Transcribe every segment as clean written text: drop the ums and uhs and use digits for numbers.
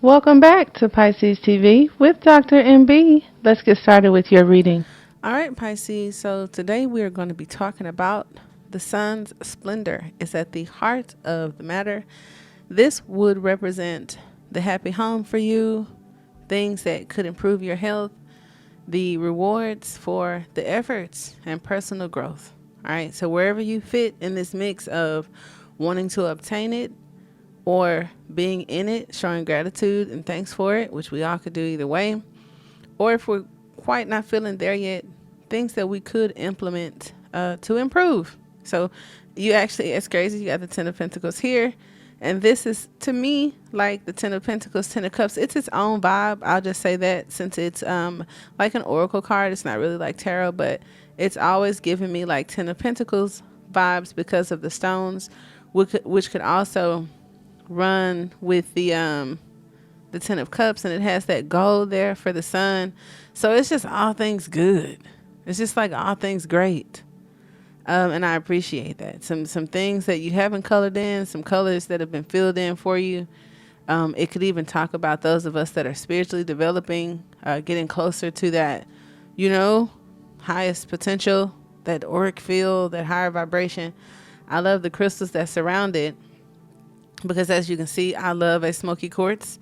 Welcome back to Pisces TV with Dr. MB. Let's get started with your reading. All right, Pisces. So today we are going to be talking about the sun's splendor. It's at the heart of the matter. This would represent the happy home for you, things that could improve your health, the rewards for the efforts and personal growth. All right. So wherever you fit in this mix of wanting to obtain it or being in it, showing gratitude and thanks for it, which we all could do either way, or if we're quite not feeling there yet, things that we could implement to improve. So you actually, it's crazy. You got the Ten of Pentacles here. And this is, to me, like the Ten of Pentacles, Ten of Cups. It's its own vibe. I'll just say that, since it's like an oracle card. It's not really like tarot, but it's always giving me like Ten of Pentacles vibes because of the stones, which could also run with the Ten of Cups, and it has that gold there for the sun. So it's just all things good. It's just like all things great. And I appreciate that. Some things that you haven't colored in, some colors that have been filled in for you. It could even talk about those of us that are spiritually developing, getting closer to that, highest potential, that auric field, that higher vibration. I love the crystals that surround it because, as you can see, I love a smoky quartz.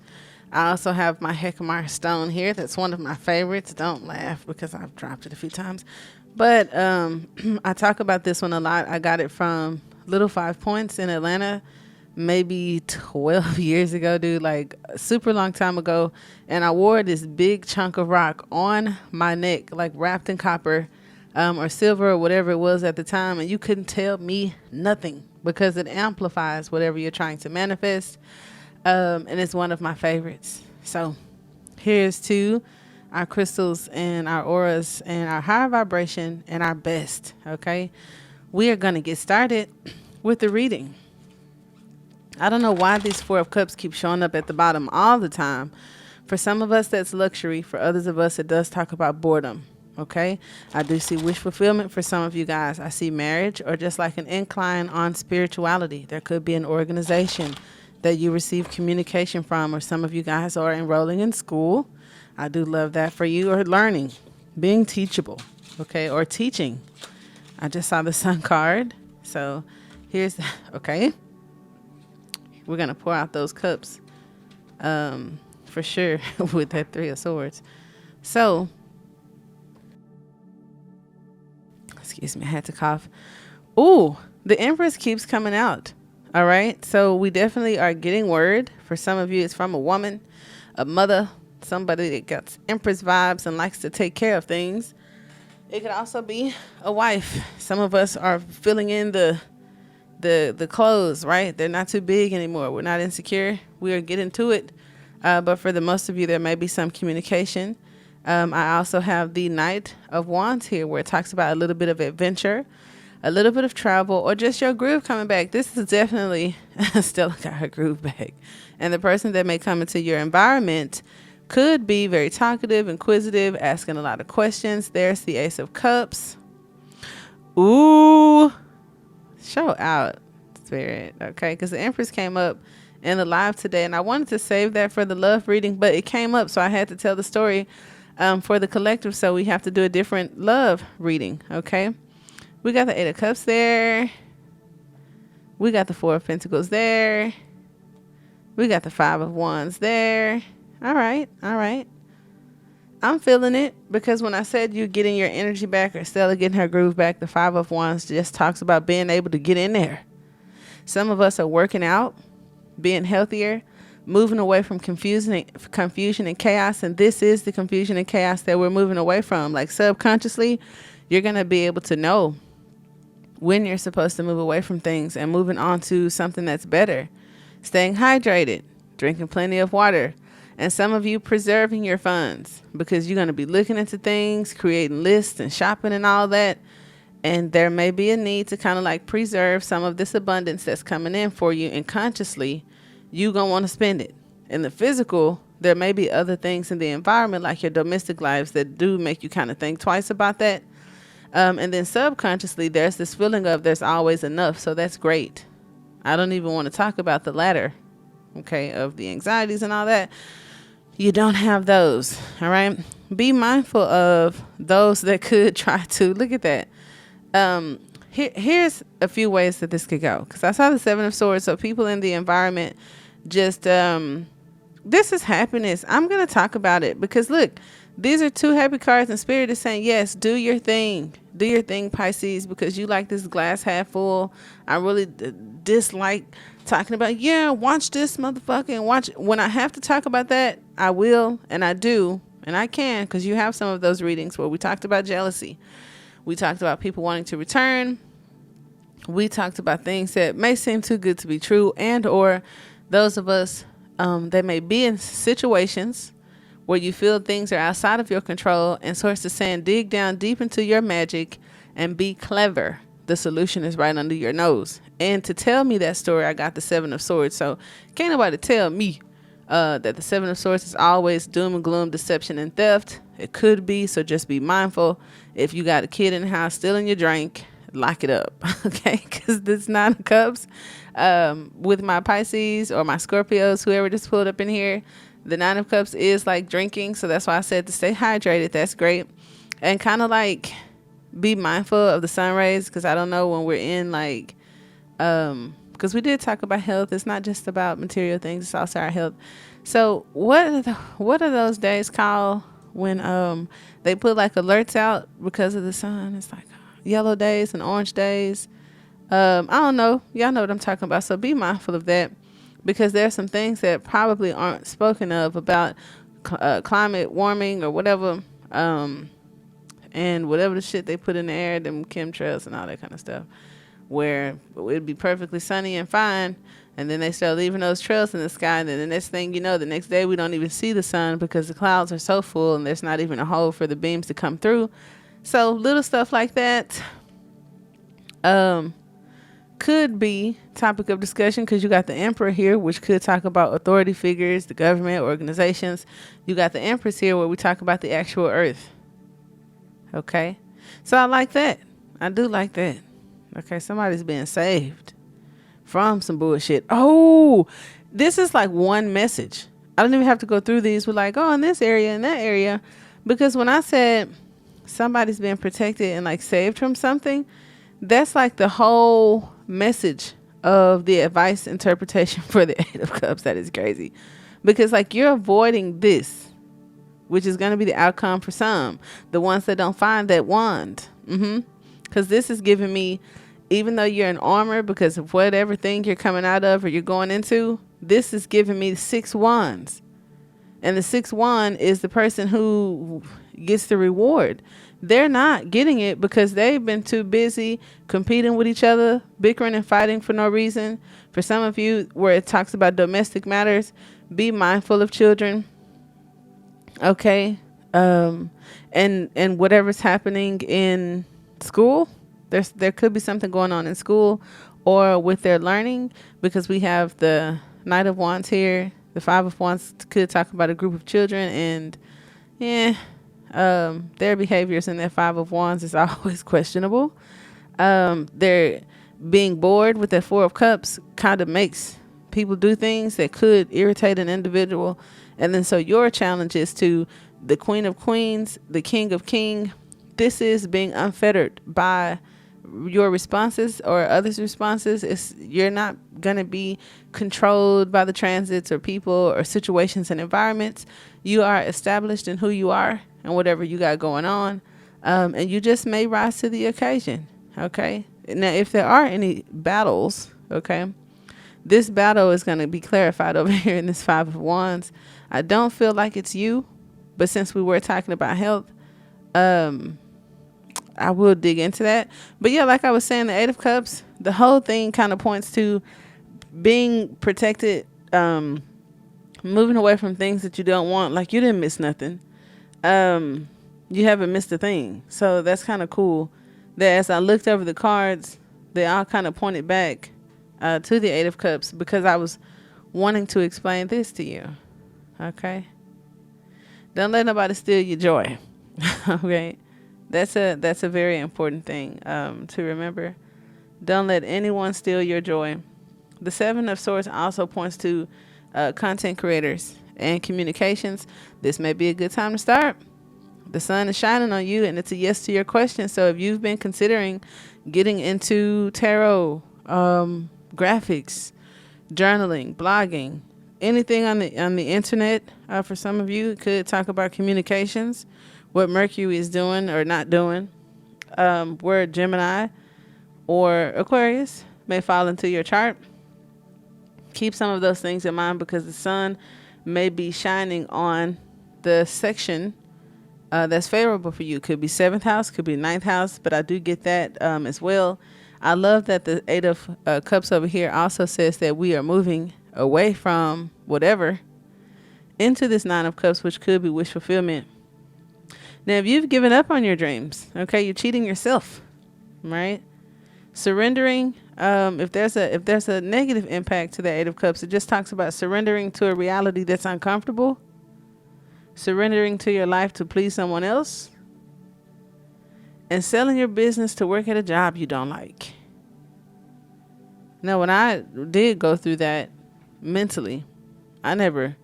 I also have my Hecamar stone here. That's one of my favorites. Don't laugh because I've dropped it a few times. But I talk about this one a lot. I got it from Little 5 Points in Atlanta maybe 12 years ago, dude, like a super long time ago. And I wore this big chunk of rock on my neck, like wrapped in copper or silver or whatever it was at the time. And you couldn't tell me nothing because it amplifies whatever you're trying to manifest. And it's one of my favorites. So here's to our crystals and our auras and our higher vibration and our best. Okay. We are going to get started with the reading. I don't know why these Four of Cups keep showing up at the bottom all the time. For some of us, that's luxury. For others of us, it does talk about boredom. Okay. I do see wish fulfillment for some of you guys. I see marriage, or just like an incline on spirituality. There could be an organization that you receive communication from, or some of you guys are enrolling in school. I do love that for you. Or learning, being teachable, okay, or teaching. I just saw the Sun card. So here's, okay. We're going to pour out those cups for sure with that Three of Swords. So, excuse me, I had to cough. Ooh, the Empress keeps coming out. All right. So we definitely are getting word. For some of you, it's from a woman, a mother, somebody that got Empress vibes and likes to take care of things. It could also be a wife. Some of us are filling in the clothes, right? They're not too big anymore. We're not insecure. We are getting to it. But for the most of you, there may be some communication. I also have the Knight of Wands here, where it talks about a little bit of adventure, a little bit of travel, or just your groove coming back. This is definitely Stella got her groove back. And the person that may come into your environment could be very talkative, inquisitive, asking a lot of questions. There's the Ace of Cups. Ooh, show out, Spirit. Okay, because the Empress came up in the live today, and I wanted to save that for the love reading, but it came up, so I had to tell the story for the collective. So we have to do a different love reading. Okay. We got the Eight of Cups there. We got the Four of Pentacles there. We got the Five of Wands there. All right. All right. I'm feeling it, because when I said you getting your energy back, or Stella getting her groove back, the Five of Wands just talks about being able to get in there. Some of us are working out, being healthier, moving away from confusion and chaos. And this is the confusion and chaos that we're moving away from. Like subconsciously, you're going to be able to know when you're supposed to move away from things and moving on to something that's better. Staying hydrated, drinking plenty of water, and some of you preserving your funds, because you're going to be looking into things, creating lists and shopping and all that. And there may be a need to kind of like preserve some of this abundance that's coming in for you. And consciously, you're going to want to spend it. In the physical, there may be other things in the environment, like your domestic lives, that do make you kind of think twice about that. And then subconsciously, there's this feeling of there's always enough. So that's great. I don't even want to talk about the latter okay, of the anxieties and all that. You don't have those. All right. Be mindful of those that could try to look at that. Here's a few ways that this could go, because I saw the Seven of Swords. So people in the environment just this is happiness. I'm gonna talk about it because look, these are two happy cards, and Spirit is saying, yes, do your thing, Pisces, because you like this glass half full. I really dislike talking about, yeah, watch this motherfucker and watch. When I have to talk about that, I will, and I do, and I can, because you have some of those readings where we talked about jealousy. We talked about people wanting to return. We talked about things that may seem too good to be true, and or those of us that may be in situations where you feel things are outside of your control, and Source is saying, dig down deep into your magic and be clever. The solution is right under your nose. And to tell me that story, I got the Seven of Swords. So can't nobody tell me that the Seven of Swords is always doom and gloom, deception, and theft. It could be, so just be mindful. If you got a kid in the house stealing your drink, lock it up, okay? Because this Nine of Cups, with my Pisces or my Scorpios, whoever just pulled up in here, the Nine of Cups is like drinking. So that's why I said to stay hydrated. That's great. And kind of like be mindful of the sun rays, because I don't know when we're in like, because we did talk about health. It's not just about material things. It's also our health. So what are those days called when they put like alerts out because of the sun? It's like yellow days and orange days. I don't know. Y'all know what I'm talking about. So be mindful of that, because there's some things that probably aren't spoken of about climate warming or whatever, and whatever the shit they put in the air, them chemtrails and all that kind of stuff, where it'd be perfectly sunny and fine, and then they start leaving those trails in the sky, and then the next thing you know, the next day we don't even see the sun because the clouds are so full and there's not even a hole for the beams to come through. So little stuff like that could be topic of discussion, because you got the Emperor here, which could talk about authority figures, the government, organizations. You got the Empress here, where we talk about the actual earth. Okay, so I like that. I do like that. Okay, somebody's being saved from some bullshit. Oh, this is like one message. I don't even have to go through these with like, oh, in this area, in that area, because when I said somebody's being protected and like saved from something, that's like the whole message of the advice interpretation for the Eight of Cups. That is crazy, because like you're avoiding this, which is going to be the outcome for some, the ones that don't find that wand. Because this is giving me, even though you're in armor because of whatever thing you're coming out of or you're going into, this is giving me 6 wands. And the 6th wand is the person who gets the reward. They're not getting it because they've been too busy competing with each other, bickering and fighting for no reason. For some of you, where it talks about domestic matters, be mindful of children. Okay. And whatever's happening in school, there could be something going on in school or with their learning, because we have the Knight of Wands here. The Five of Wands could talk about a group of children, and their behaviors in their Five of Wands is always questionable. They're being bored with their Four of Cups kind of makes people do things that could irritate an individual. And then so your challenge is to the Queen of Queens, the King of King. This is being unfettered by your responses or others' responses. You're not going to be controlled by the transits or people or situations and environments. You are established in who you are and whatever you got going on. And you just may rise to the occasion. Okay. Now, if there are any battles, okay, this battle is going to be clarified over here in this Five of Wands. I don't feel like it's you, but since we were talking about health, I will dig into that. But yeah, like I was saying, the Eight of Cups, the whole thing kind of points to being protected, moving away from things that you don't want. Like you didn't miss nothing. You haven't missed a thing. So that's kind of cool that as I looked over the cards, they all kind of pointed back to the Eight of Cups, because I was wanting to explain this to you. Okay. Don't let nobody steal your joy. Okay. That's a very important thing to remember. Don't let anyone steal your joy. The Seven of Swords also points to content creators and communications, this may be a good time to start. The sun is shining on you, and it's a yes to your question. So if you've been considering getting into tarot, graphics, journaling, blogging, anything on the internet, for some of you, it could talk about communications, what Mercury is doing or not doing, where Gemini or Aquarius may fall into your chart. Keep some of those things in mind because the sun may be shining on the section that's favorable for you. Could be 7th house, could be 9th house, but I do get that as well. I love that the 8 of Cups over here also says that we are moving away from whatever into this 9 of Cups, which could be wish fulfillment. Now, if you've given up on your dreams, okay, you're cheating yourself, right? Surrendering. If there's a negative impact to the 8 of Cups, it just talks about surrendering to a reality that's uncomfortable, surrendering to your life to please someone else, and selling your business to work at a job you don't like. Now, when I did go through that mentally, I never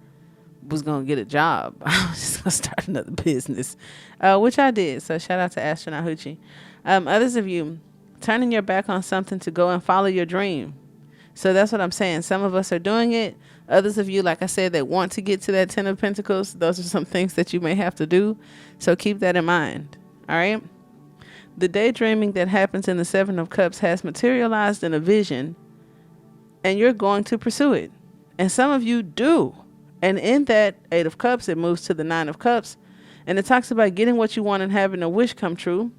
was going to get a job. I was just going to start another business, which I did. So shout out to Astronaut Hoochie. Others of you, turning your back on something to go and follow your dream. So that's what I'm saying. Some of us are doing it. Others of you, like I said, that want to get to that 10 of Pentacles, those are some things that you may have to do. So keep that in mind. All right. The daydreaming that happens in the 7 of Cups has materialized in a vision, and you're going to pursue it. And some of you do. And in that 8 of Cups, it moves to the 9 of Cups. And it talks about getting what you want and having a wish come true.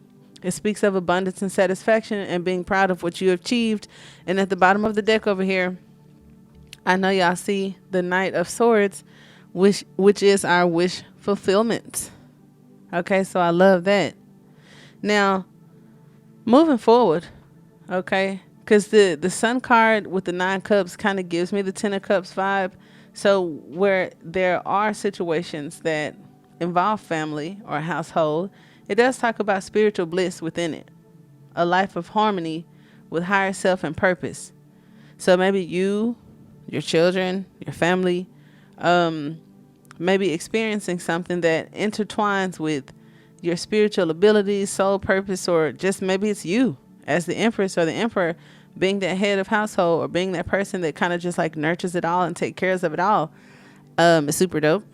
It speaks of abundance and satisfaction and being proud of what you have achieved. And at the bottom of the deck over here, I know y'all see the Knight of Swords, which is our wish fulfillment. Okay, so I love that. Now, moving forward, okay, because the Sun card with the 9 Cups kind of gives me the 10 of Cups vibe. So where there are situations that involve family or household, it does talk about spiritual bliss within it, a life of harmony with higher self and purpose. So maybe you, your children, your family, maybe experiencing something that intertwines with your spiritual abilities, soul purpose, or just maybe it's you as the Empress or the Emperor being that head of household or being that person that kind of just like nurtures it all and take care of it all. It's super dope.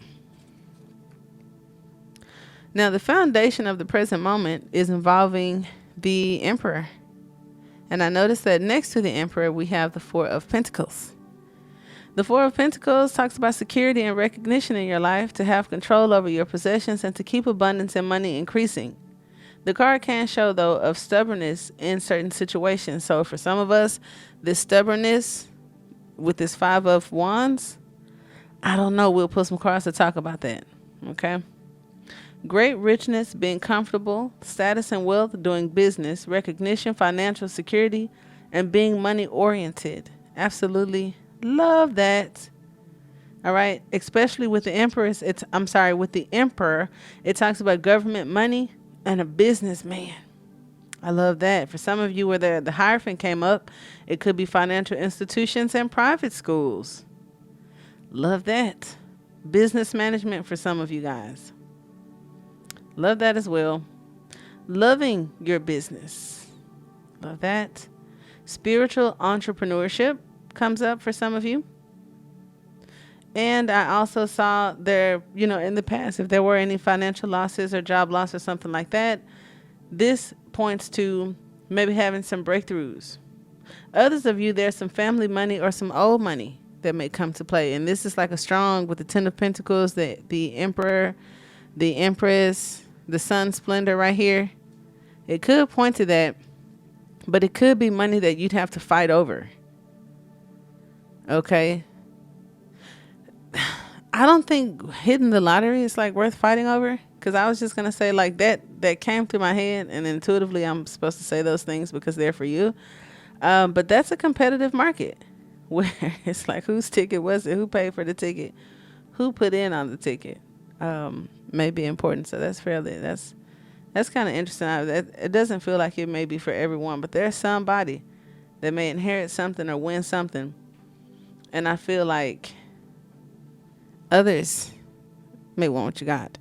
Now, the foundation of the present moment is involving the Emperor. And I noticed that next to the Emperor, we have the 4 of Pentacles. The 4 of Pentacles talks about security and recognition in your life, to have control over your possessions and to keep abundance and money increasing. The card can show, though, of stubbornness in certain situations. So for some of us, this stubbornness with this 5 of Wands, I don't know. We'll pull some cards to talk about that. Okay. Great richness, being comfortable, status and wealth, doing business, recognition, financial security, and being money oriented. Absolutely love that. All right. Especially with the Empress. With the Emperor, it talks about government, money, and a businessman. I love that. For some of you where the Hierophant came up, it could be financial institutions and private schools. Love that. Business management for some of you guys. Love that as well. Loving your business. Love that. Spiritual entrepreneurship comes up for some of you. And I also saw there, in the past, if there were any financial losses or job loss or something like that, this points to maybe having some breakthroughs. Others of you, there's some family money or some old money that may come to play. And this is like a strong with the 10 of Pentacles, the Emperor, the Empress, the Sun Splendor right here. It could point to that, but it could be money that you'd have to fight over. Okay. I don't think hitting the lottery is like worth fighting over, because I was just going to say like that came through my head, and intuitively I'm supposed to say those things because they're for you. But that's a competitive market where it's like, whose ticket was it? Who paid for the ticket? Who put in on the ticket? May be important. So that's kind of interesting. It doesn't feel like it may be for everyone, but there's somebody that may inherit something or win something. And I feel like Others may want what you got.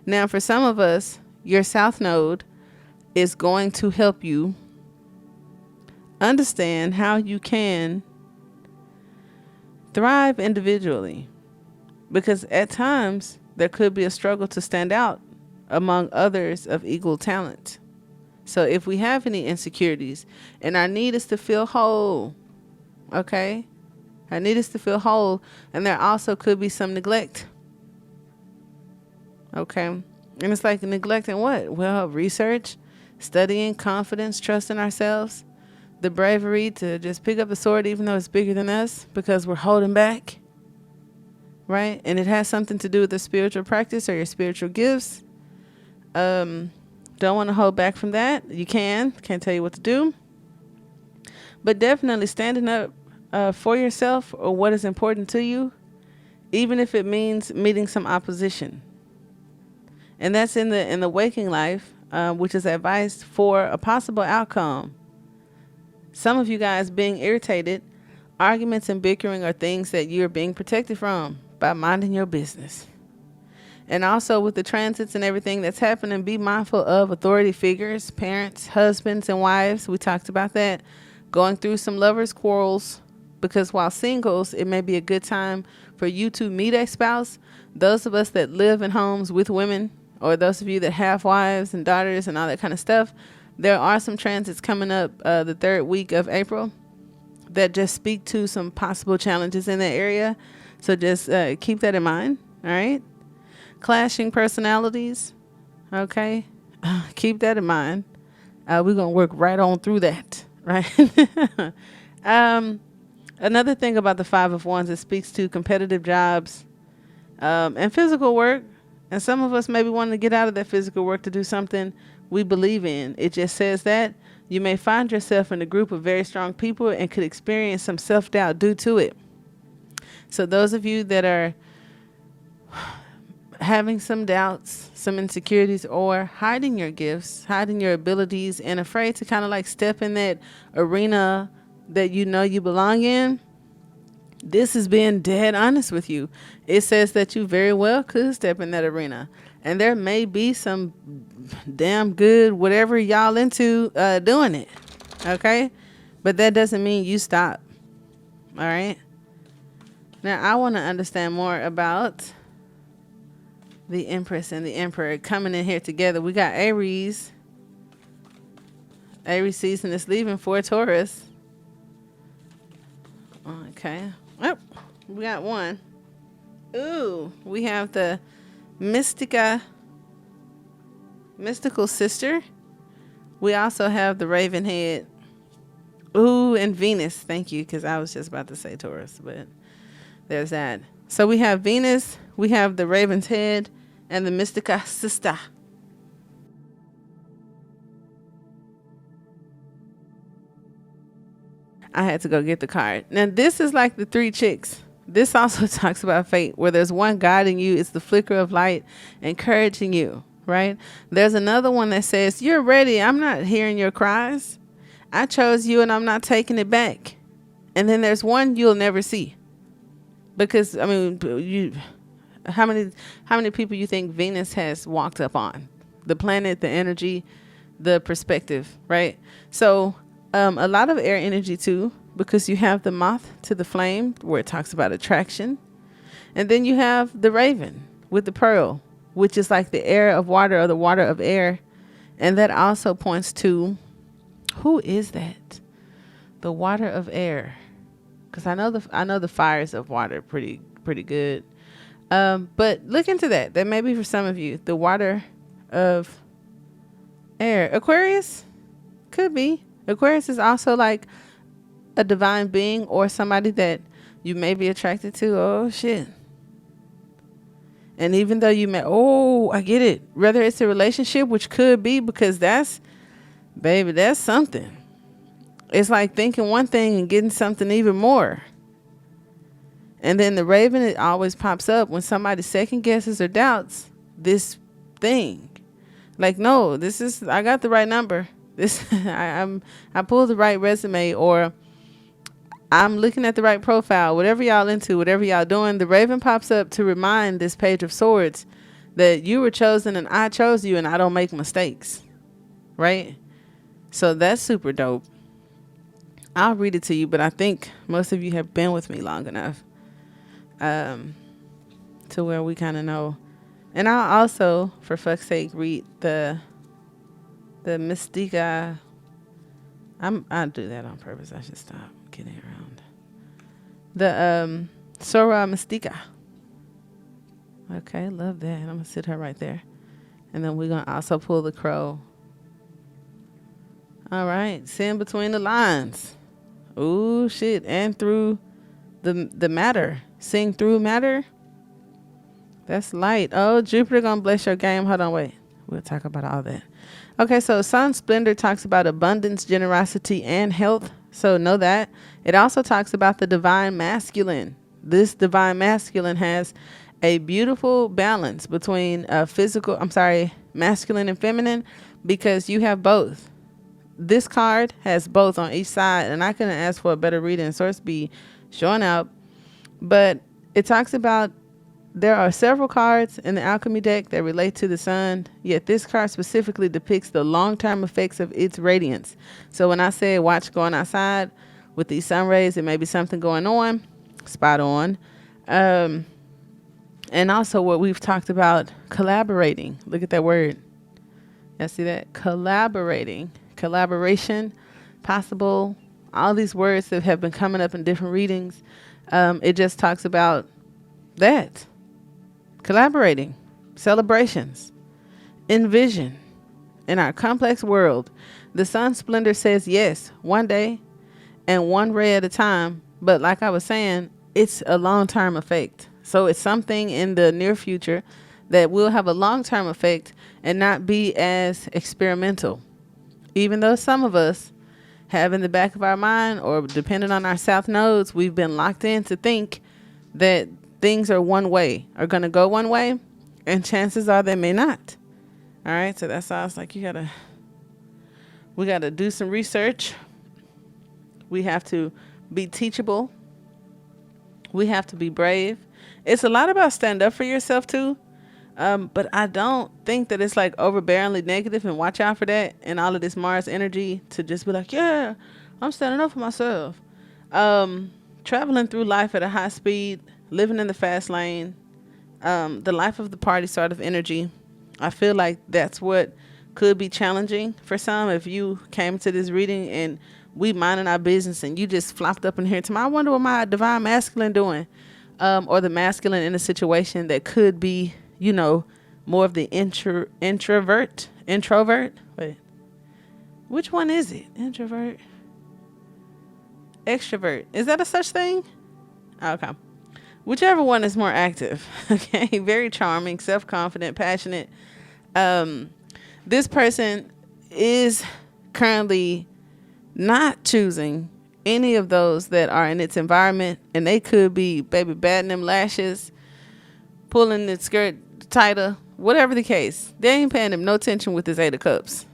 Now, for some of us, your South Node is going to help you understand how you can thrive individually. Because at times, there could be a struggle to stand out among others of equal talent. So if we have any insecurities, and our need is to feel whole, okay? Our need is to feel whole, and there also could be some neglect. Okay? And it's like neglecting what? Well, research, studying, confidence, trusting ourselves, the bravery to just pick up the sword even though it's bigger than us because we're holding back, right? And it has something to do with the spiritual practice or your spiritual gifts. Don't want to hold back from that. You can't tell you what to do. But definitely standing up for yourself or what is important to you, even if it means meeting some opposition. And that's in the waking life, which is advice for a possible outcome. Some of you guys being irritated, arguments and bickering are things that you're being protected from by minding your business. And also with the transits and everything that's happening, be mindful of authority figures, parents, husbands, and wives. We talked about that. Going through some lovers' quarrels, because while singles, it may be a good time for you to meet a spouse. Those of us that live in homes with women, or those of you that have wives and daughters and all that kind of stuff, there are some transits coming up the third week of April that just speak to some possible challenges in that area. So just keep that in mind, all right? Clashing personalities, okay? Keep that in mind. We're going to work right on through that, right? Another thing about the Five of Wands, it speaks to competitive jobs and physical work. And some of us maybe want to get out of that physical work to do something we believe in. It just says that you may find yourself in a group of very strong people and could experience some self-doubt due to it. So those of you that are having some doubts, some insecurities, or hiding your gifts, hiding your abilities, and afraid to kind of like step in that arena that you know you belong in, this is being dead honest with you. It says that you very well could step in that arena. And there may be some damn good whatever y'all into doing it. Okay? But that doesn't mean you stop. All right? Now, I want to understand more about the Empress and the Emperor coming in here together. We got Aries. Aries season is leaving for Taurus. Okay. Oh, we got one. Ooh, we have the mystical sister. We also have the Raven head. Ooh, and Venus. Thank you, because I was just about to say Taurus, but there's that. So we have Venus, we have the Raven's head, and the Mystica sister. I had to go get the card. Now, this is like the three chicks. This also talks about fate, where there's one guiding you. It's the flicker of light, encouraging you, right? There's another one that says, you're ready. I'm not hearing your cries. I chose you and I'm not taking it back. And then there's one you'll never see. Because, I mean, how many people you think Venus has walked up on? The planet, the energy, the perspective, right? So a lot of air energy too, because you have the moth to the flame where it talks about attraction. And then you have the raven with the pearl, which is like the air of water or the water of air. And that also points to, who is that? The water of air. Because I know the fires of water pretty good. But look into that. That may be for some of you. The water of air. Aquarius? Could be. Aquarius is also like a divine being or somebody that you may be attracted to. Oh, shit. And even though you may, I get it. Whether it's a relationship, which could be, because that's something. It's like thinking one thing and getting something even more. And then the raven, it always pops up when somebody second guesses or doubts this thing. Like, no, I got the right number. I pulled the right resume, or I'm looking at the right profile. Whatever y'all into, whatever y'all doing, the raven pops up to remind this page of swords that you were chosen and I chose you and I don't make mistakes. Right? So that's super dope. I'll read it to you, but I think most of you have been with me long enough to where we kind of know. And I'll also, for fuck's sake, read the Mystica. I'll do that on purpose. I should stop kidding around. The Sora Mystica. Okay, love that. I'm gonna sit her right there, and then we're gonna also pull the crow. All right, seeing between the lines. Ooh, shit, and through the matter. Seeing through matter. That's light. Oh, Jupiter gonna bless your game. Hold on, wait. We'll talk about all that. Okay, so Sun Splendor talks about abundance, generosity, and health. So know that. It also talks about the divine masculine. This divine masculine has a beautiful balance between masculine and feminine, because you have both. This card has both on each side, and I couldn't ask for a better reading. Source be showing up. But it talks about there are several cards in the alchemy deck that relate to the sun, yet this card specifically depicts the long-term effects of its radiance. So when I say watch going outside with these sun rays, there may be something going on. Spot on. And also what we've talked about, collaborating. Look at that word. You see that? Collaborating. Collaboration, possible. All these words that have been coming up in different readings. It just talks about that. Collaborating, celebrations, envision. In our complex world, the Sun Splendor says yes, one day and one ray at a time. But like I was saying, it's a long-term effect. So it's something in the near future that will have a long-term effect and not be as experimental. Even though some of us have in the back of our mind, or depending on our south nodes, we've been locked in to think that things are one way, are going to go one way, and chances are they may not. All right, so that sounds like we got to do some research. We have to be teachable. We have to be brave. It's a lot about stand up for yourself too. But I don't think that it's like overbearingly negative, and watch out for that and all of this Mars energy to just be like, yeah, I'm standing up for myself. Traveling through life at a high speed, living in the fast lane, the life of the party sort of energy. I feel like that's what could be challenging for some. If you came to this reading and we minding our business and you just flopped up in here to me, I wonder what my divine masculine doing, or the masculine in a situation that could be, more of the introvert. Wait, which one is it? Introvert, extrovert. Is that a such thing? Okay. Whichever one is more active. Okay. Very charming, self-confident, passionate. This person is currently not choosing any of those that are in its environment, and they could be baby batting them lashes, pulling the skirt tighter, whatever the case. They ain't paying them no attention with this 8 of Cups.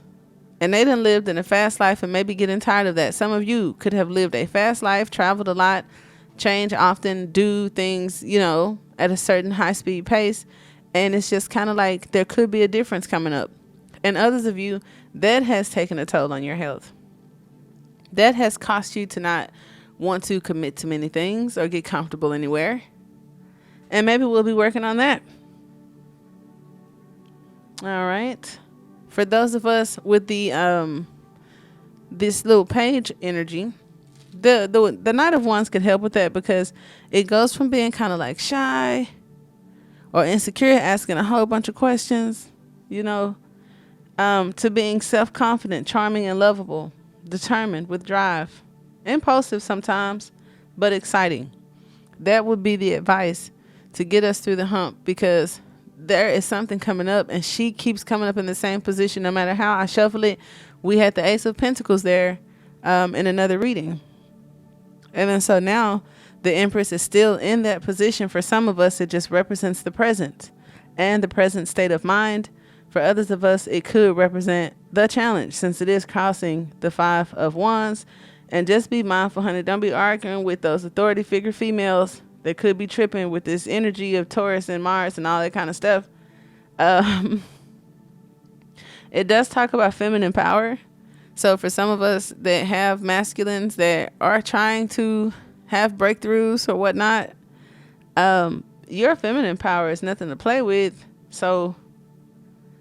And they done lived in a fast life and maybe getting tired of that. Some of you could have lived a fast life, traveled a lot, change often, do things, at a certain high speed pace. And it's just kind of like there could be a difference coming up. And others of you, that has taken a toll on your health. That has cost you to not want to commit to many things or get comfortable anywhere. And maybe we'll be working on that. All right. For those of us with the this little page energy, the Knight of Wands could help with that, because it goes from being kind of like shy or insecure, asking a whole bunch of questions, to being self-confident, charming, and lovable, determined, with drive, impulsive sometimes, but exciting. That would be the advice to get us through the hump, because there is something coming up, and she keeps coming up in the same position. No matter how I shuffle it, we had the Ace of Pentacles there in another reading. And then so now the Empress is still in that position. For some of us, it just represents the present and the present state of mind. For others of us, it could represent the challenge, since it is crossing the 5 of Wands And just be mindful, honey. Don't be arguing with those authority figure females that could be tripping with this energy of Taurus and Mars and all that kind of stuff. Um, it does talk about feminine power. So for some of us that have masculines that are trying to have breakthroughs or whatnot, your feminine power is nothing to play with. So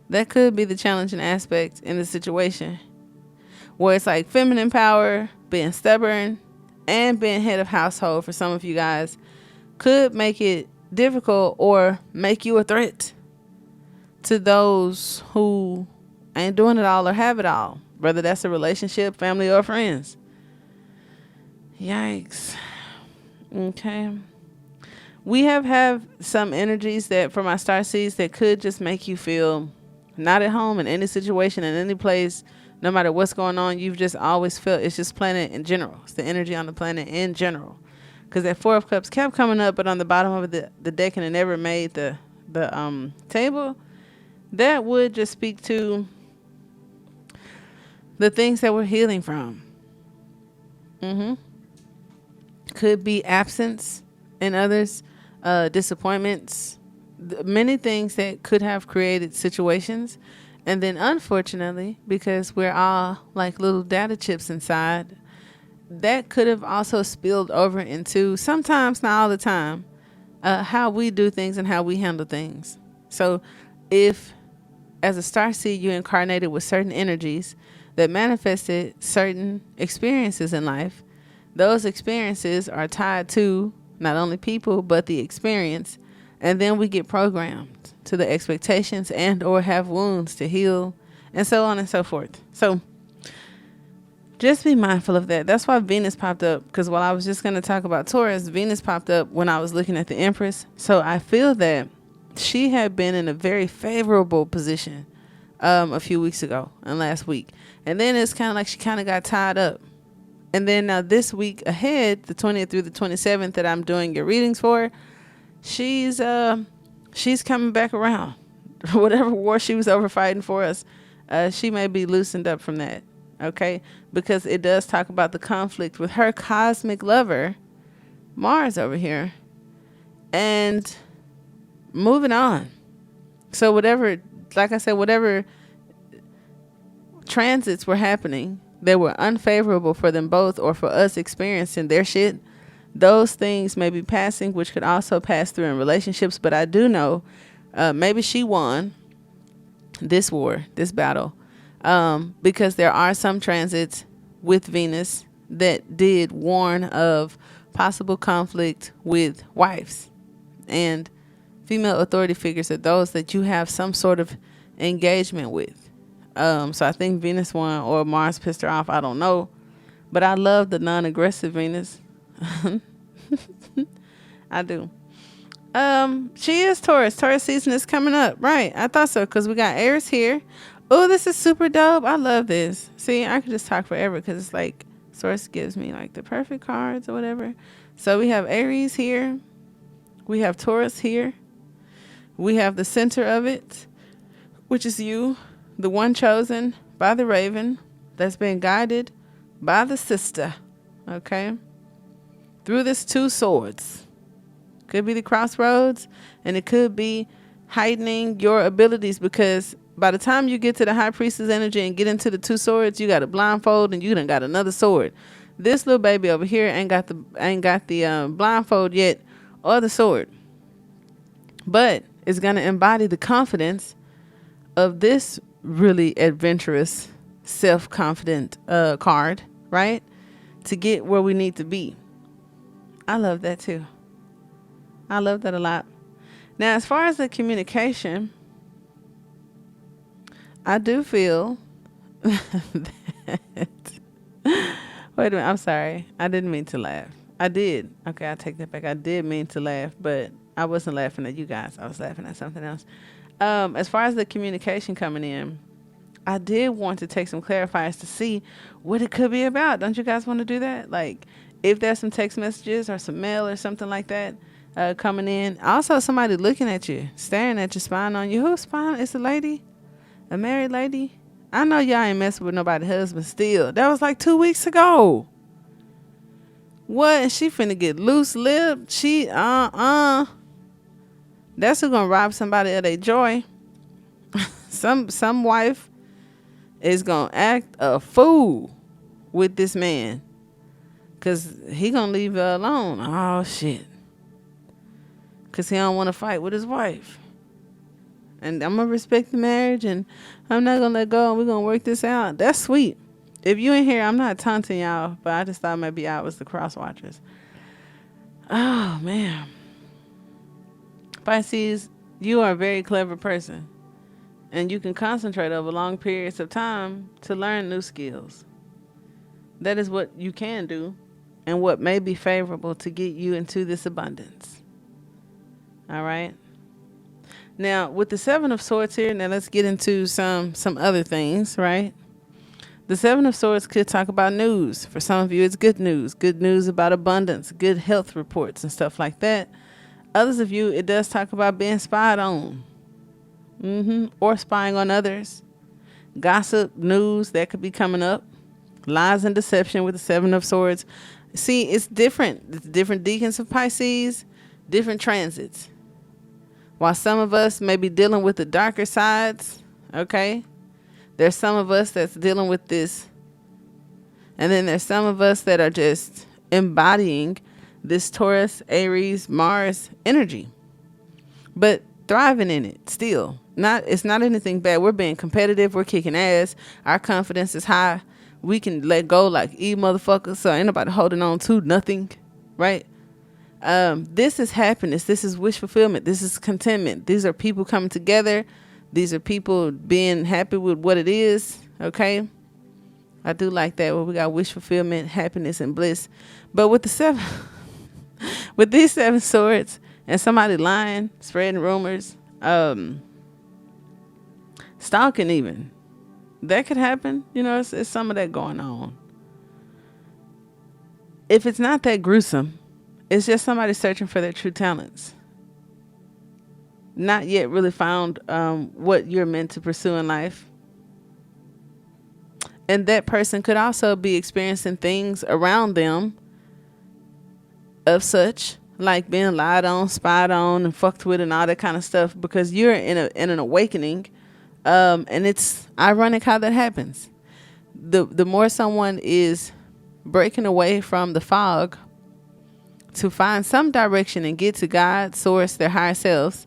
that could be the challenging aspect in the situation, where it's like feminine power, being stubborn, and being head of household for some of you guys could make it difficult or make you a threat to those who ain't doing it all or have it all, whether that's a relationship, family, or friends. Yikes. Okay. We have some energies that for my star seeds that could just make you feel not at home in any situation, in any place, no matter what's going on. You've just always felt it's just planet in general. It's the energy on the planet in general. Because that Four of Cups kept coming up, but on the bottom of the deck, and it never made the table. That would just speak to the things that we're healing from. Could be absence in others, disappointments, many things that could have created situations. And then unfortunately, because we're all like little data chips inside, that could have also spilled over into, sometimes, not all the time, how we do things and how we handle things. So if as a starseed you incarnated with certain energies that manifested certain experiences in life, those experiences are tied to not only people but the experience, and then we get programmed to the expectations and or have wounds to heal, and so on and so forth. So just be mindful of that. That's why Venus popped up, because while I was just going to talk about Taurus, Venus popped up when I was looking at the Empress. So I feel that she had been in a very favorable position a few weeks ago and last week. And then it's kind of like she kind of got tied up. And then now this week ahead, the 20th through the 27th that I'm doing your readings for, she's coming back around. Whatever war she was over fighting for us, she may be loosened up from that. Okay, because it does talk about the conflict with her cosmic lover, Mars over here, and moving on. So whatever, like I said, whatever transits were happening that were unfavorable for them both or for us experiencing their shit, those things may be passing, which could also pass through in relationships. But I do know maybe she won this war, this battle. Because there are some transits with Venus that did warn of possible conflict with wives, and female authority figures are those that you have some sort of engagement with. So I think Venus won, or Mars pissed her off. I don't know, but I love the non-aggressive Venus. I do. She is Taurus. Taurus season is coming up, right? I thought so, because we got Aries here. Oh, this is super dope. I love this. See, I could just talk forever because it's like Source gives me like the perfect cards or whatever. So we have Aries here. We have Taurus here. We have the center of it, which is you, the one chosen by the raven that's been guided by the sister, okay, through this two swords. Could be the crossroads, and it could be heightening your abilities, because by the time you get to the high priestess energy and get into the two swords, you got a blindfold and you done got another sword. This little baby over here ain't got the blindfold yet or the sword, but it's gonna embody the confidence of this really adventurous, self-confident card, right? To get where we need to be. I love that too. I love that a lot. Now, as far as the communication, I do feel that... Wait a minute. I'm sorry. I didn't mean to laugh. I did. Okay, I take that back. I did mean to laugh, but I wasn't laughing at you guys. I was laughing at something else. As far as the communication coming in, I did want to take some clarifiers to see what it could be about. Don't you guys want to do that? Like, if there's some text messages or some mail or something like that coming in. Also, somebody looking at you, staring at you, spying on you. Who's spying? It's a lady? A married lady? I know y'all ain't messing with nobody's husband still. That was like 2 weeks ago. What? And she finna get loose lipped. She That's who gonna rob somebody of their joy. Some wife is gonna act a fool with this man, cause he gonna leave her alone. Oh shit. Cause he don't want to fight with his wife. And I'm gonna respect the marriage, and I'm not gonna let go, and we're gonna work this out. That's sweet. If you in here, I'm not taunting y'all, but I just thought maybe I was the cross watchers. Oh man. Pisces, you are a very clever person, and you can concentrate over long periods of time to learn new skills. That is what you can do, and what may be favorable to get you into this abundance. All right. Now, with the Seven of Swords here, now let's get into some other things, right? The Seven of Swords could talk about news. For some of you, it's good news about abundance, good health reports and stuff like that. Others of you, it does talk about being spied on, or spying on others. Gossip, news, that could be coming up. Lies and deception with the Seven of Swords. See, it's different. It's different decans of Pisces, different transits. While some of us may be dealing with the darker sides, okay, there's some of us that's dealing with this. And then there's some of us that are just embodying this Taurus, Aries, Mars energy, but thriving in it still. It's not anything bad. We're being competitive. We're kicking ass. Our confidence is high. We can let go like motherfuckers. So ain't nobody holding on to nothing, right? This is happiness. This is wish fulfillment. This is contentment. These are people coming together. These are people being happy with what it is. Okay. I do like that. Where we got wish fulfillment, happiness, and bliss. But with with these Seven Swords and somebody lying, spreading rumors, stalking even, that could happen. You know, it's some of that going on. If it's not that gruesome, it's just somebody searching for their true talents. Not yet really found what you're meant to pursue in life. And that person could also be experiencing things around them of such, like being lied on, spied on, and fucked with and all that kind of stuff, because you're in an awakening. And it's ironic how that happens. The more someone is breaking away from the fog to find some direction and get to God, source, their higher selves,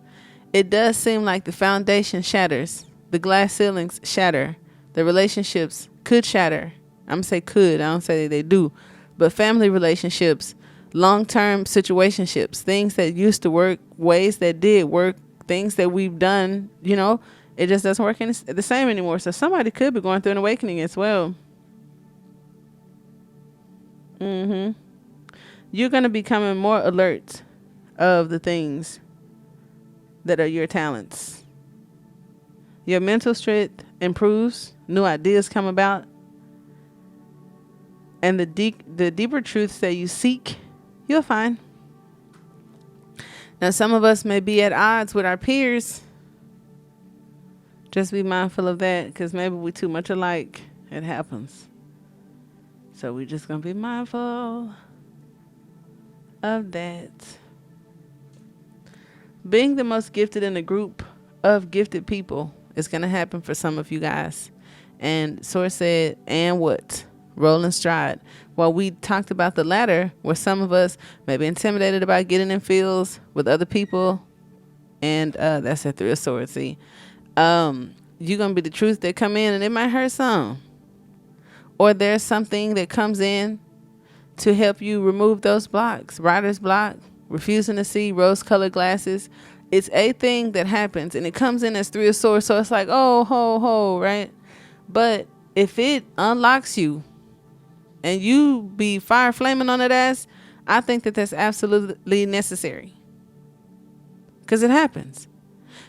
it does seem like the foundation shatters. The glass ceilings shatter. The relationships could shatter. I'm going to say could. I don't say they do. But family relationships, long-term situationships, things that used to work, ways that did work, things that we've done, you know, it just doesn't work the same anymore. So somebody could be going through an awakening as well. You're going to be becoming more alert of the things that are your talents. Your mental strength improves. New ideas come about. And the deeper truths that you seek, you'll find. Now, some of us may be at odds with our peers. Just be mindful of that, because maybe we're too much alike. It happens. So we're just going to be mindful of that. Being the most gifted in a group of gifted people is going to happen for some of you guys. And Source said, and what? Roll and stride. Well, we talked about the latter, where some of us may be intimidated about getting in fields with other people. And that's a Three of Swords. See, you're going to be the truth that come in, and it might hurt some. Or there's something that comes in to help you remove those blocks. Writer's block, refusing to see, rose-colored glasses. It's a thing that happens, and it comes in as Three of Swords, so it's like, oh, ho, right? But if it unlocks you and you be fire flaming on that ass, I think that that's absolutely necessary, because it happens.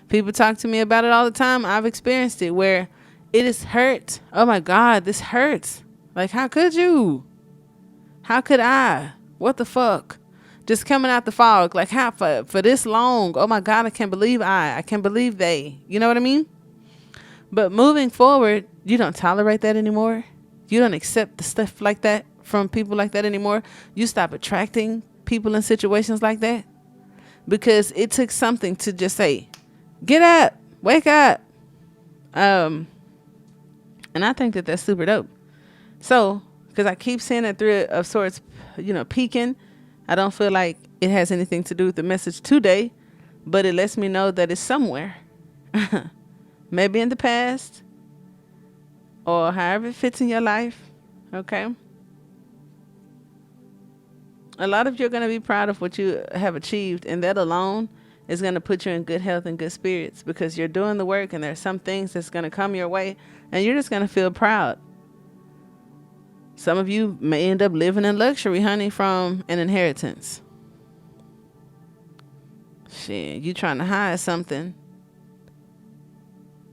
People talk to me about it all the time. I've experienced it where it is hurt. Oh my God, this hurts. Like, how could you? How could I? What the fuck? Just coming out the fog. Like, how for this long? Oh my God, I can't believe I can't believe they. You know what I mean? But moving forward, you don't tolerate that anymore. You don't accept the stuff like that from people like that anymore. You stop attracting people in situations like that, because it took something to just say, get up, wake up. And I think that that's super dope. So, because I keep seeing that thread of sorts, peaking, I don't feel like it has anything to do with the message today, but it lets me know that it's somewhere. Maybe in the past, or however it fits in your life. Okay. A lot of you are going to be proud of what you have achieved, and that alone is going to put you in good health and good spirits, because you're doing the work, and there's some things that's going to come your way, and you're just going to feel proud. Some of you may end up living in luxury, honey, from an inheritance. Shit, you trying to hide something,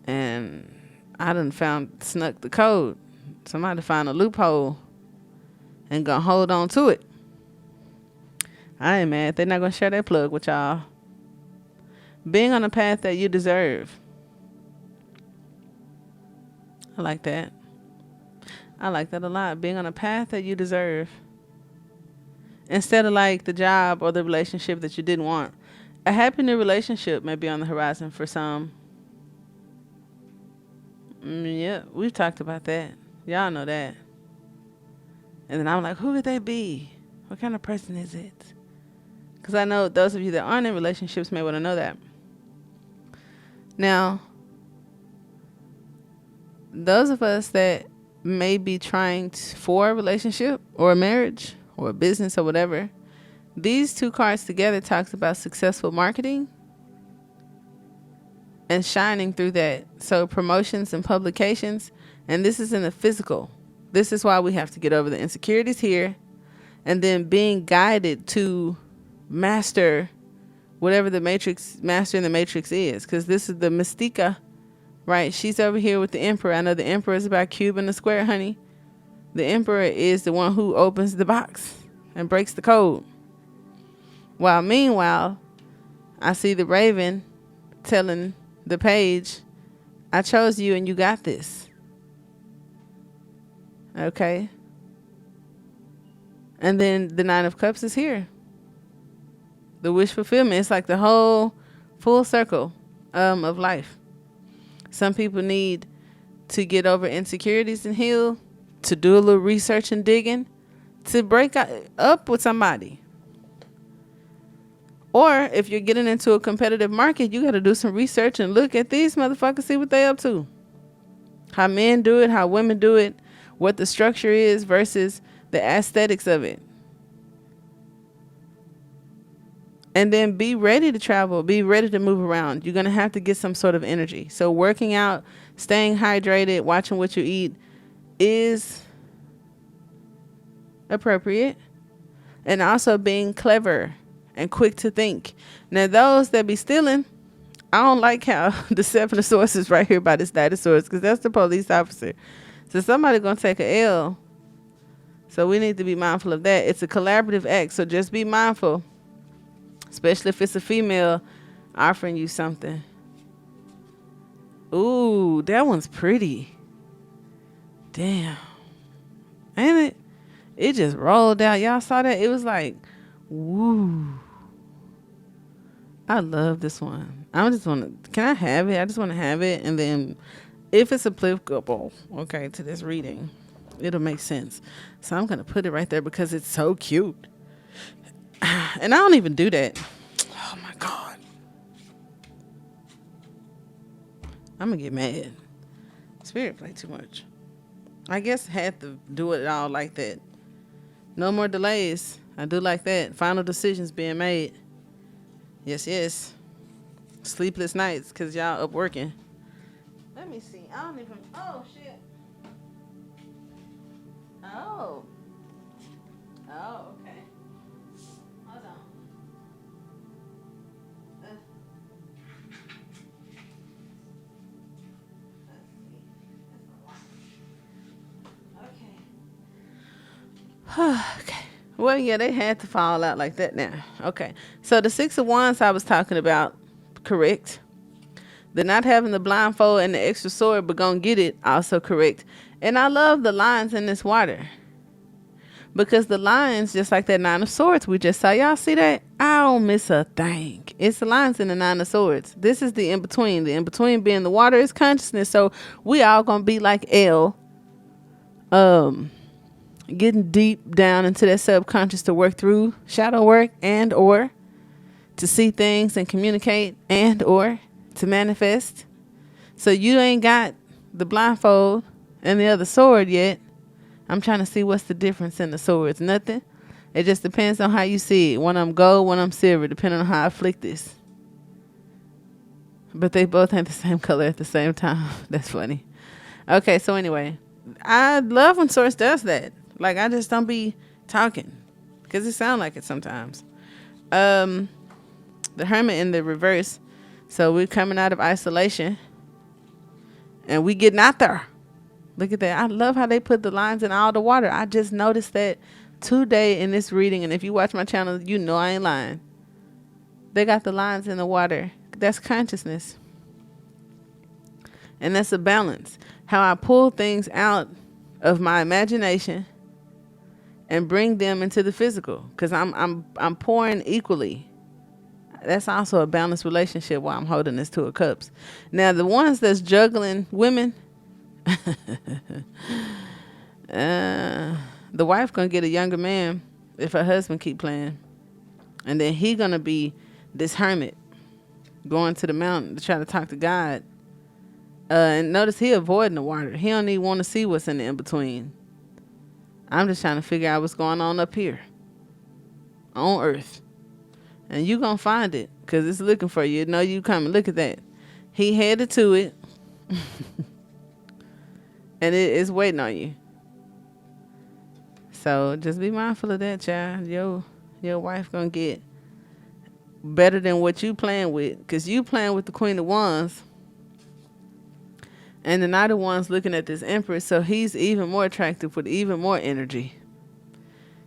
and I done snuck the code. Somebody found a loophole and gonna hold on to it. I ain't mad. They're not gonna share that plug with y'all. Being on the path that you deserve. I like that. I like that a lot. Being on a path that you deserve. Instead of like the job or the relationship that you didn't want. A happy new relationship may be on the horizon for some. Yeah, we've talked about that. Y'all know that. And then I'm like, who would they be? What kind of person is it? Because I know those of you that aren't in relationships may want to know that. Now, those of us that may be trying for a relationship or a marriage or a business or whatever, these two cards together talks about successful marketing and shining through that. So promotions and publications, and this is in the physical. This is why we have to get over the insecurities here, and then being guided to master whatever the master in the matrix is, because this is the Mystica, right? She's over here with the Emperor. I know the Emperor is about cube and the square, honey. The Emperor is the one who opens the box and breaks the code. While meanwhile, I see the Raven telling the page, I chose you and you got this. Okay. And then the Nine of Cups is here. The wish fulfillment. It's like the whole full circle of life. Some people need to get over insecurities and heal, to do a little research and digging, to break up with somebody. Or if you're getting into a competitive market, you got to do some research and look at these motherfuckers, see what they up to. How men do it, how women do it, what the structure is versus the aesthetics of it. And then be ready to travel, be ready to move around. You're going to have to get some sort of energy. So working out, staying hydrated, watching what you eat is appropriate. And also being clever and quick to think. Now, those that be stealing, I don't like how the Seven of Swords is right here by this Knight of Swords, because that's the police officer. So somebody going to take a L. So we need to be mindful of that. It's a collaborative act, so just be mindful, especially if it's a female offering you something. Ooh, that one's pretty. Damn. Ain't it? It just rolled out. Y'all saw that? It was like, woo. I love this one. Can I have it? I just want to have it. And then if it's applicable, okay, to this reading, it'll make sense. So I'm going to put it right there because it's so cute. And I don't even do that. Oh my God. I'm going to get mad. Spirit play too much. I guess I had to do it all like that. No more delays. I do like that. Final decisions being made. Yes, yes. Sleepless nights because y'all up working. Let me see. I don't even. Oh, shit. Oh. Oh, okay. Hold on. Let's see. Okay. Okay. Well, yeah, they had to fall out like that now. Okay. So the Six of Wands I was talking about, correct. The not having the blindfold and the extra sword, but gonna get it, also correct. And I love the lines in this water. Because the lines, just like that Nine of Swords we just saw, y'all see that? I don't miss a thing. It's the lines in the Nine of Swords. This is the in-between. The in-between being the water is consciousness. So we all gonna be like Elle, getting deep down into that subconscious to work through shadow work and or to see things and communicate and or to manifest. So you ain't got the blindfold and the other sword yet. I'm trying to see what's the difference in the swords. Nothing. It just depends on how you see it. One of them gold, one of them silver, depending on how I flick this. But they both ain't the same color at the same time. That's funny. Okay, so anyway, I love when Source does that. Like, I just don't be talking because it sounds like it sometimes. The Hermit in the reverse. So we're coming out of isolation and we getting out there. Look at that. I love how they put the lines in all the water. I just noticed that today in this reading. And if you watch my channel, you know I ain't lying. They got the lines in the water. That's consciousness. And that's a balance. How I pull things out of my imagination and bring them into the physical. Because I'm pouring equally. That's also a balanced relationship while I'm holding this Two of Cups. Now, the ones that's juggling women, the wife gonna get a younger man if her husband keep playing, and then he gonna be this hermit going to the mountain to try to talk to God. And notice he avoiding the water. He don't even want to see what's in the in-between. I'm just trying to figure out what's going on up here on earth, and you gonna find it because it's looking for you. Know you coming. Look at that. He headed to it. And it is waiting on you. So just be mindful of that, child. Your wife gonna get better than what you playing with. Because you playing with the Queen of Wands. And the Knight of Wands looking at this Empress. So he's even more attractive with even more energy.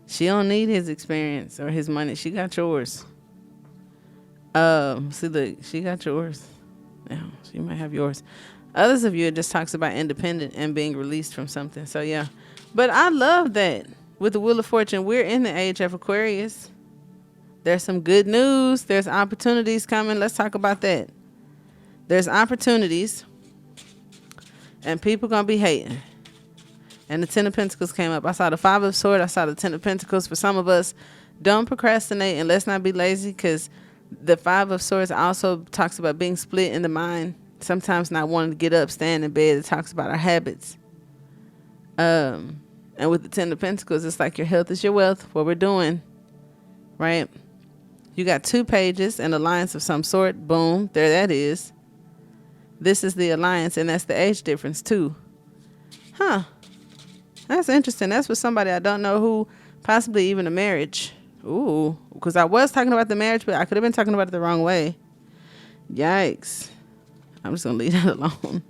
She don't need his experience or his money. She got yours. See, look, she got yours. Yeah, she might have yours. Others of you, it just talks about independent and being released from something. So, yeah. But I love that. With the Wheel of Fortune, we're in the age of Aquarius. There's some good news. There's opportunities coming. Let's talk about that. There's opportunities. And people going to be hating. And the Ten of Pentacles came up. I saw the Five of Swords. I saw the Ten of Pentacles. For some of us, don't procrastinate and let's not be lazy, because the Five of Swords also talks about being split in the mind. Sometimes not wanting to get up, stand in bed. It talks about our habits. And with the Ten of Pentacles, it's like your health is your wealth. What we're doing, right? You got 2 pages, an alliance of some sort. Boom, there that is. This is the alliance, and that's the age difference too. Huh. That's interesting. That's with somebody I don't know who, possibly even a marriage. Ooh, because I was talking about the marriage, but I could have been talking about it the wrong way. Yikes. I'm just going to leave that alone.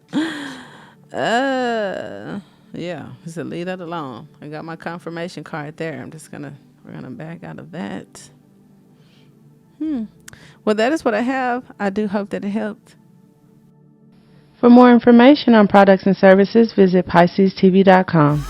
Yeah, just leave that alone. I got my confirmation card there. We're going to back out of that. Well, that is what I have. I do hope that it helped. For more information on products and services, visit PiscesTV.com.